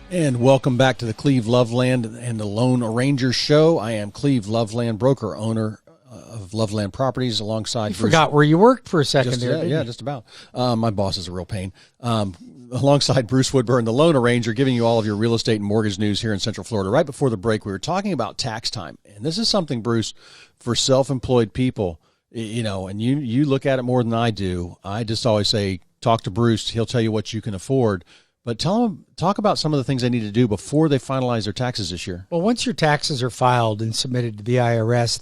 And welcome back to the Cleve Loveland and the Lone Ranger Show. I am Cleve Loveland, broker, owner of Loveland Properties, alongside Bruce. Forgot where you worked for a second there, didn't you? Yeah, just about. My boss is a real pain. Alongside Bruce Woodburn, the Lone Ranger, giving you all of your real estate and mortgage news here in Central Florida. Right before the break, we were talking about tax time. And this is something, Bruce, for self-employed people, you know, and you look at it more than I do. I just always say, talk to Bruce. He'll tell you what you can afford. But talk about some of the things they need to do before they finalize their taxes this year. Well, once your taxes are filed and submitted to the IRS,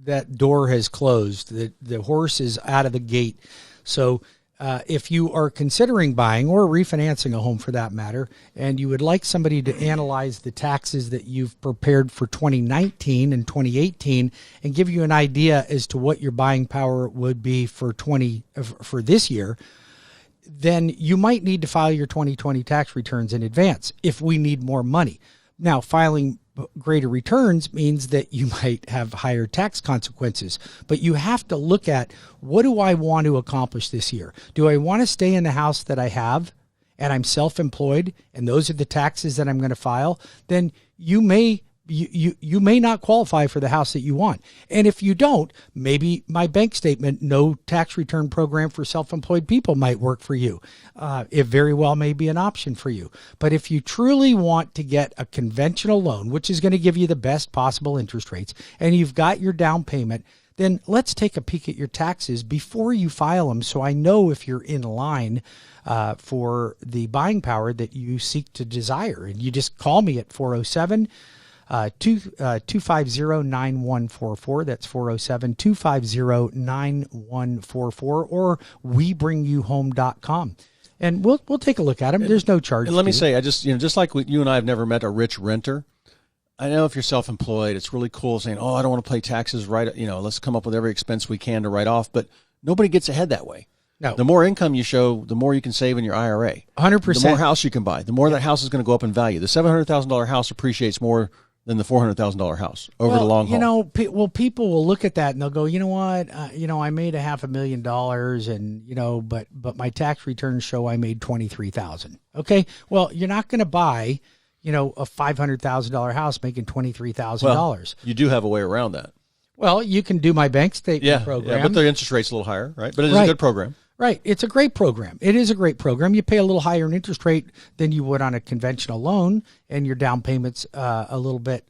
that door has closed. The horse is out of the gate. So if you are considering buying or refinancing a home for that matter, and you would like somebody to analyze the taxes that you've prepared for 2019 and 2018 and give you an idea as to what your buying power would be for this year, then you might need to file your 2020 tax returns in advance if we need more money. Now, filing greater returns means that you might have higher tax consequences, but you have to look at, what do I want to accomplish this year? Do I want to stay in the house that I have and I'm self-employed and those are the taxes that I'm going to file? Then you may not qualify for the house that you want. And if you don't, maybe my bank statement, no tax return program for self-employed people might work for you. It very well may be an option for you. But if you truly want to get a conventional loan, which is going to give you the best possible interest rates, and you've got your down payment, then let's take a peek at your taxes before you file them, so I know if you're in line for the buying power that you seek to desire. And you just call me at 407 250-9144. That's 407-250-9144, or webringyouhome.com. And we'll take a look at them. There's no charge. And let me say, just like you and I have never met a rich renter, I know if you're self-employed, it's really cool saying, oh, I don't want to pay taxes, right? You know, let's come up with every expense we can to write off. But nobody gets ahead that way. No. The more income you show, the more you can save in your IRA. 100%. The more house you can buy, the more that house is going to go up in value. The $700,000 house appreciates more than the $400,000 house over the long haul. You know, people will look at that and they'll go, you know what, I made $500,000 and, but my tax returns show I made $23,000. Okay. Well, you're not going to buy, a $500,000 house making $23,000. Well, you do have a way around that. Well, you can do my bank statement program. Yeah, but the interest rate's a little higher, right? But it is a good program. Right. It's a great program. It is a great program. You pay a little higher in interest rate than you would on a conventional loan, and your down payment's a little bit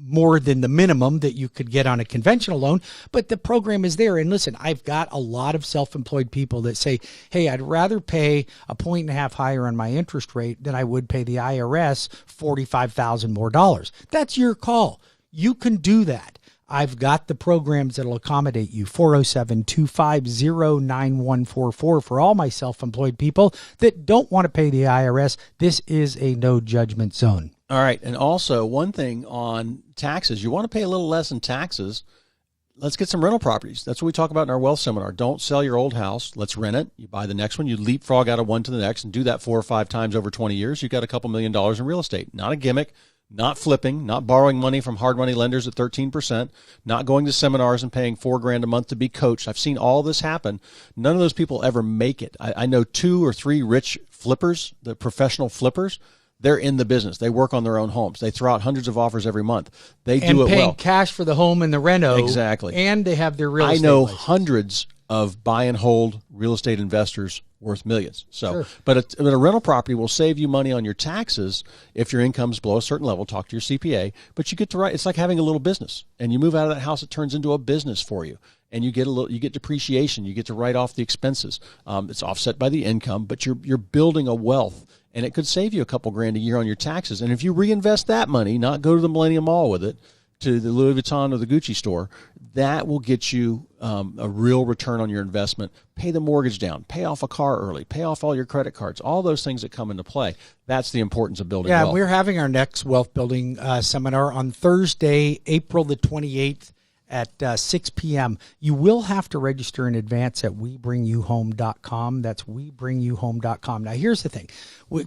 more than the minimum that you could get on a conventional loan. But the program is there. And listen, I've got a lot of self-employed people that say, hey, I'd rather pay 1.5 points higher on my interest rate than I would pay the IRS $45,000 more dollars. That's your call. You can do that. I've got the programs that will accommodate you. 407-250-9144 for all my self-employed people that don't want to pay the IRS. This is a no judgment zone. All right. And also one thing on taxes, you want to pay a little less in taxes. Let's get some rental properties. That's what we talk about in our wealth seminar. Don't sell your old house. Let's rent it. You buy the next one. You leapfrog out of one to the next and do that 4 or 5 times over 20 years. You've got a couple $1 million in real estate. Not a gimmick. Not flipping, not borrowing money from hard money lenders at 13%, not going to seminars and paying $4,000 a month to be coached. I've seen all this happen. None of those people ever make it. I know 2 or 3 rich flippers, the professional flippers. They're in the business. They work on their own homes. They throw out hundreds of offers every month. They do it well. And paying cash for the home and the reno. Exactly. And they have their real estate I know license. Hundreds of buy and hold real estate investors worth millions. So, sure. But a rental property will save you money on your taxes if your income's below a certain level. Talk to your CPA. But you get to it's like having a little business, and you move out of that house, it turns into a business for you, and you get depreciation. You get to write off the expenses. It's offset by the income, but you're building a wealth, and it could save you a couple grand a year on your taxes. And if you reinvest that money, not go to the Millennium Mall with it, to the Louis Vuitton or the Gucci store, that will get you a real return on your investment. Pay the mortgage down, pay off a car early, pay off all your credit cards, all those things that come into play. That's the importance of building wealth. Yeah, we're having our next wealth building seminar on Thursday, April the 28th at 6 p.m. You will have to register in advance at webringyouhome.com. That's webringyouhome.com. Now, here's the thing.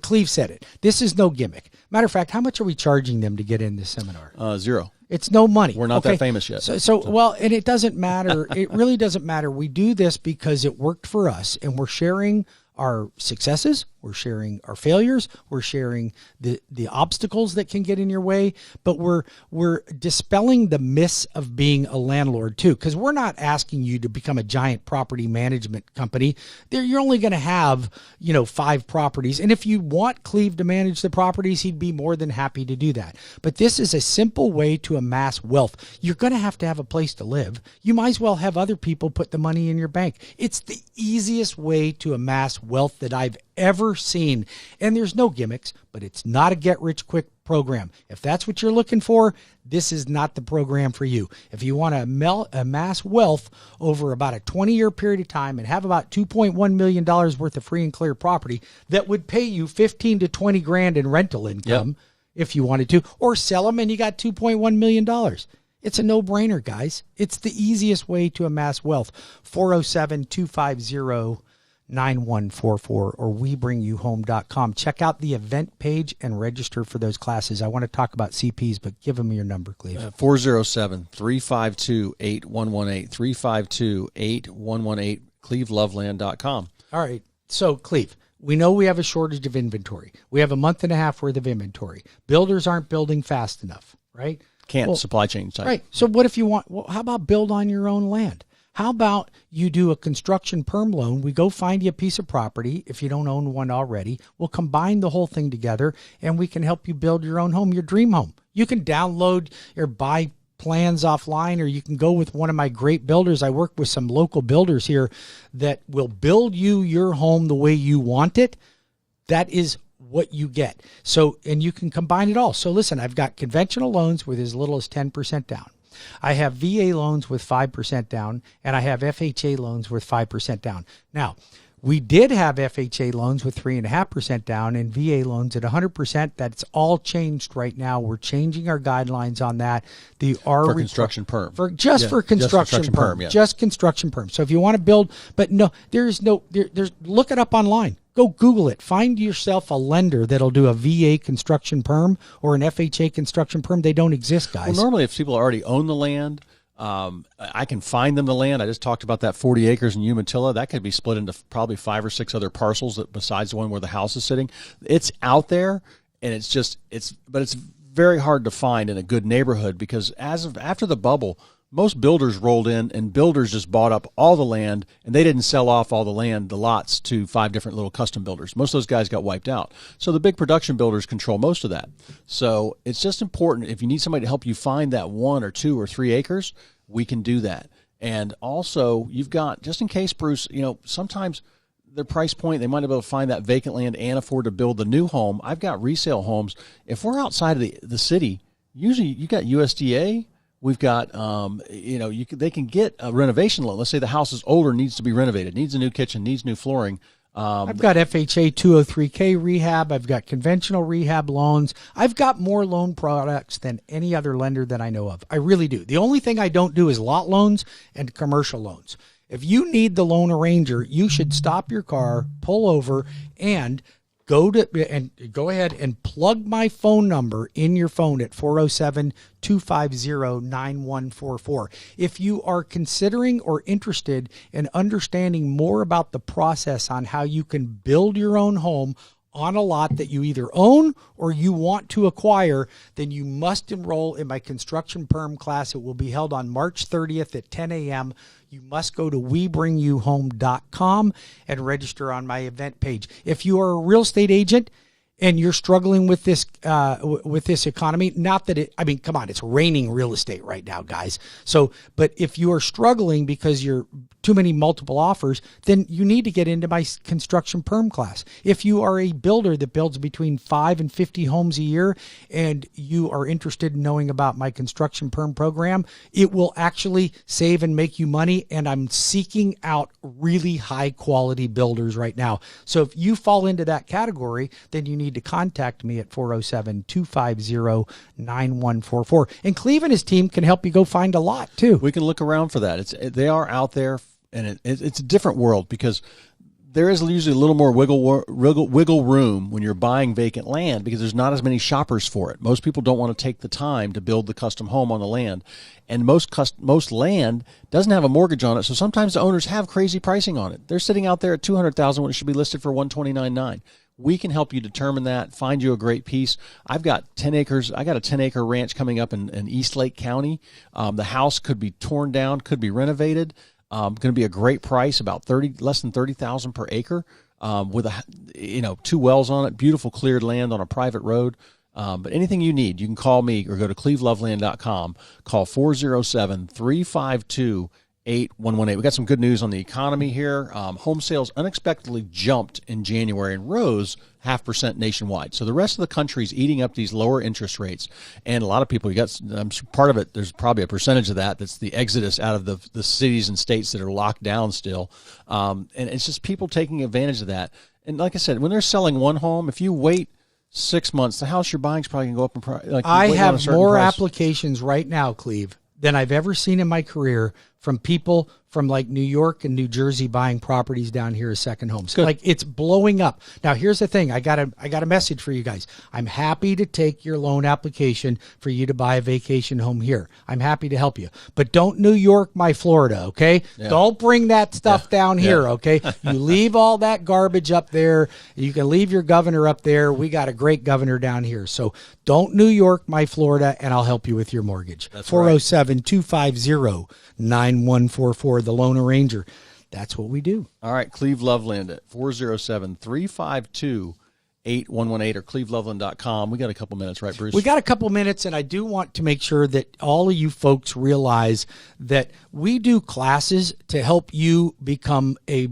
Cleve said it. This is no gimmick. Matter of fact, how much are we charging them to get in this seminar? $0. It's no money. We're not that famous yet. Well, and it doesn't matter. It really doesn't matter. We do this because it worked for us, and we're sharing our successes, We're sharing our failures. We're sharing the obstacles that can get in your way. But we're dispelling the myths of being a landlord too, because we're not asking you to become a giant property management company. You're only going to have 5 properties, and if you want Cleve to manage the properties, he'd be more than happy to do that. But this is a simple way to amass wealth. You're going to have a place to live. You might as well have other people put the money in your bank. It's the easiest way to amass wealth that I've ever seen. And there's no gimmicks, but it's not a get-rich-quick program. If that's what you're looking for, this is not the program for you. If you want to amass wealth over about a 20-year period of time and have about $2.1 million worth of free and clear property that would pay you 15 to 20 grand in rental income, if you wanted to, or sell them and you got $2.1 million. It's a no-brainer, guys. It's the easiest way to amass wealth. 407-250-9144 or WeBringYouHome.com. Check out the event page and register for those classes. I want to talk about CPs, but give them your number, Cleve. 407-352-8118. 352-8118. CleveLoveland.com. All right. So, Cleve, we know we have a shortage of inventory. We have a month and a half worth of inventory. Builders aren't building fast enough, right? Supply chain type. Right. So what if you want, how about build on your own land? How about you do a construction perm loan? We go find you a piece of property if you don't own one already. We'll combine the whole thing together and we can help you build your own home, your dream home. You can download or buy plans offline, or you can go with one of my great builders. I work with some local builders here that will build you your home the way you want it. That is what you get. So, and you can combine it all. So listen, I've got conventional loans with as little as 10% down. I have VA loans with 5% down, and I have FHA loans with 5% down. Now, we did have FHA loans with 3.5% down and VA loans at 100%. That's all changed right now. We're changing our guidelines on that. For construction perm. For construction perm. Just construction perm. So if you want to build, but no, there's look it up online. Go Google it. Find yourself a lender that'll do a VA construction perm or an FHA construction perm. They don't exist, guys. Well, normally if people already own the land, I can find them the land. I just talked about that 40 acres in Umatilla. That could be split into probably 5 or 6 other parcels besides the one where the house is sitting. It's out there, and it's very hard to find in a good neighborhood because after the bubble, most builders rolled in and builders just bought up all the land, and they didn't sell off all the land, the lots, to 5 different little custom builders. Most of those guys got wiped out. So the big production builders control most of that. So it's just important. If you need somebody to help you find that 1 or 2 or 3 acres, we can do that. And also, you've got, just in case, Bruce, sometimes their price point, they might be able to find that vacant land and afford to build the new home. I've got resale homes. If we're outside of the city, usually you got USDA. We've got, they can get a renovation loan. Let's say the house is older, needs to be renovated, needs a new kitchen, needs new flooring. I've got FHA 203K rehab. I've got conventional rehab loans. I've got more loan products than any other lender that I know of. I really do. The only thing I don't do is lot loans and commercial loans. If you need the loan arranger, you should stop your car, pull over, and go ahead and plug my phone number in your phone at 407-250-9144. If you are considering or interested in understanding more about the process on how you can build your own home on a lot that you either own or you want to acquire, then you must enroll in my construction perm class. It will be held on March 30th at 10 a.m. You must go to WeBringYouHome.com and register on my event page. If you are a real estate agent and you're struggling with this economy, not that come on, it's raining real estate right now, guys. So, but if you are struggling because you're too many multiple offers, then you need to get into my construction perm class. If you are a builder that builds between 5 and 50 homes a year and you are interested in knowing about my construction perm program, it will actually save and make you money. And I'm seeking out really high quality builders right now. So if you fall into that category, then you need to contact me at 407-250-9144. And Cleve and his team can help you go find a lot too. We can look around for that. They are out there. And it's a different world because there is usually a little more wiggle room when you're buying vacant land because there's not as many shoppers for it. Most people don't want to take the time to build the custom home on the land. And most land doesn't have a mortgage on it, so sometimes the owners have crazy pricing on it. They're sitting out there at $200,000 when it should be listed for $129,900. We can help you determine that, find you a great piece. I've got 10 acres. I got a 10-acre ranch coming up in Eastlake County. The house could be torn down, could be renovated. Going to be a great price, about less than $30,000 per acre, with 2 wells on it, beautiful cleared land on a private road. But anything you need, you can call me or go to cleveloveland.com. Call 407-352-8118. We got some good news on the economy here. Home sales unexpectedly jumped in January and rose 0.5% nationwide. So the rest of the country is eating up these lower interest rates. And a lot of people, part of it, there's probably a percentage of that's the exodus out of the cities and states that are locked down still. And it's just people taking advantage of that. And like I said, when they're selling one home, if you wait 6 months, the house you're buying is probably going to go up in price. I have more applications right now, Cleve, than I've ever seen in my career from people from like New York and New Jersey buying properties down here as second homes. Good. Like it's blowing up. Now here's the thing. I got a message for you guys. I'm happy to take your loan application for you to buy a vacation home here. I'm happy to help you. But don't New York my Florida, okay? Yeah. Don't bring that stuff down here, okay? You leave all that garbage up there. You can leave your governor up there. We got a great governor down here. So don't New York my Florida, and I'll help you with your mortgage. 407-250-9144. The Loan Arranger. That's what we do. All right, Cleve Loveland at 407-352-8118 or cleveloveland.com. We got a couple minutes, right, Bruce? We got a couple minutes, and I do want to make sure that all of you folks realize that we do classes to help you become a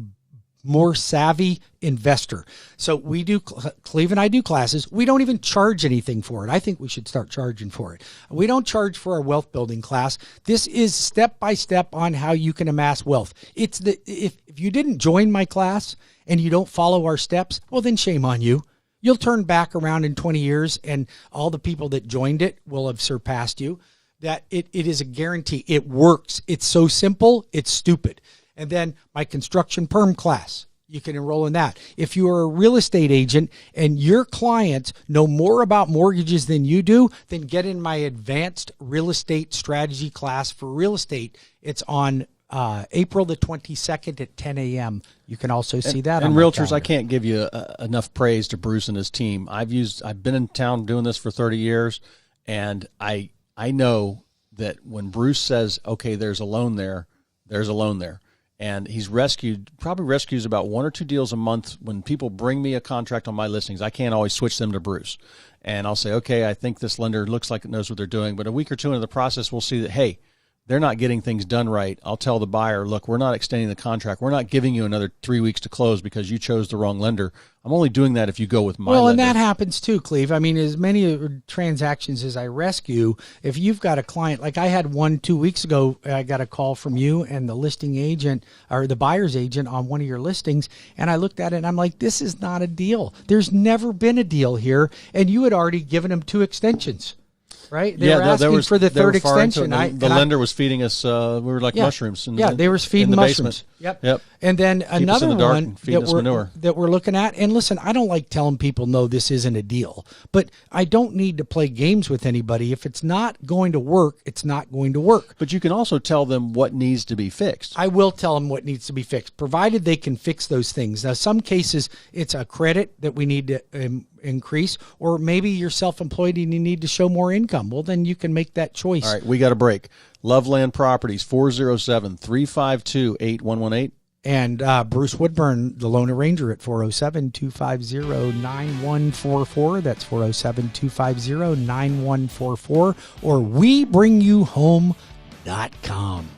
more savvy investor. So we do, Cleve and I do classes. We don't even charge anything for it. I think we should start charging for it. We don't charge for our wealth building class. This is step by step on how you can amass wealth. It's if you didn't join my class and you don't follow our steps, well, then shame on you. You'll turn back around in 20 years and all the people that joined it will have surpassed you. That it is a guarantee. It works. It's so simple, it's stupid. And then my construction perm class, you can enroll in that. If you are a real estate agent and your clients know more about mortgages than you do, then get in my advanced real estate strategy class for real estate. It's on April the 22nd at 10 a.m. You can also see that. And realtors, I can't give you enough praise to Bruce and his team. I've been in town doing this for 30 years, and I know that when Bruce says, okay, there's a loan there, there's a loan there. And he's probably rescues about 1 or 2 deals a month. When people bring me a contract on my listings, I can't always switch them to Bruce. And I'll say, okay, I think this lender looks like it knows what they're doing. But a week or two into the process, we'll see that, hey, they're not getting things done right. I'll tell the buyer, look, we're not extending the contract. We're not giving you another 3 weeks to close because you chose the wrong lender. I'm only doing that if you go with my lender. Well, and that happens too, Cleve. I mean, as many transactions as I rescue, if you've got a client, like I had one 2 weeks ago, I got a call from you and the listing agent or the buyer's agent on one of your listings, and I looked at it and I'm like, this is not a deal. There's never been a deal here, and you had already given them 2 extensions. Right? They were asking for the third extension. The lender was feeding us, we were like mushrooms. They were feeding mushrooms. Yep. And then another one that we're looking at, and listen, I don't like telling people, no, this isn't a deal. But I don't need to play games with anybody. If it's not going to work, it's not going to work. But you can also tell them what needs to be fixed. I will tell them what needs to be fixed, provided they can fix those things. Now, some cases, it's a credit that we need to increase, or maybe you're self-employed and you need to show more income. Well, then you can make that choice. All right, we got a break. Loveland Properties, 407-352-8118. And Bruce Woodburn, the Loan Arranger, at 407-250-9144. That's 407-250-9144. Or WeBringYouHome.com.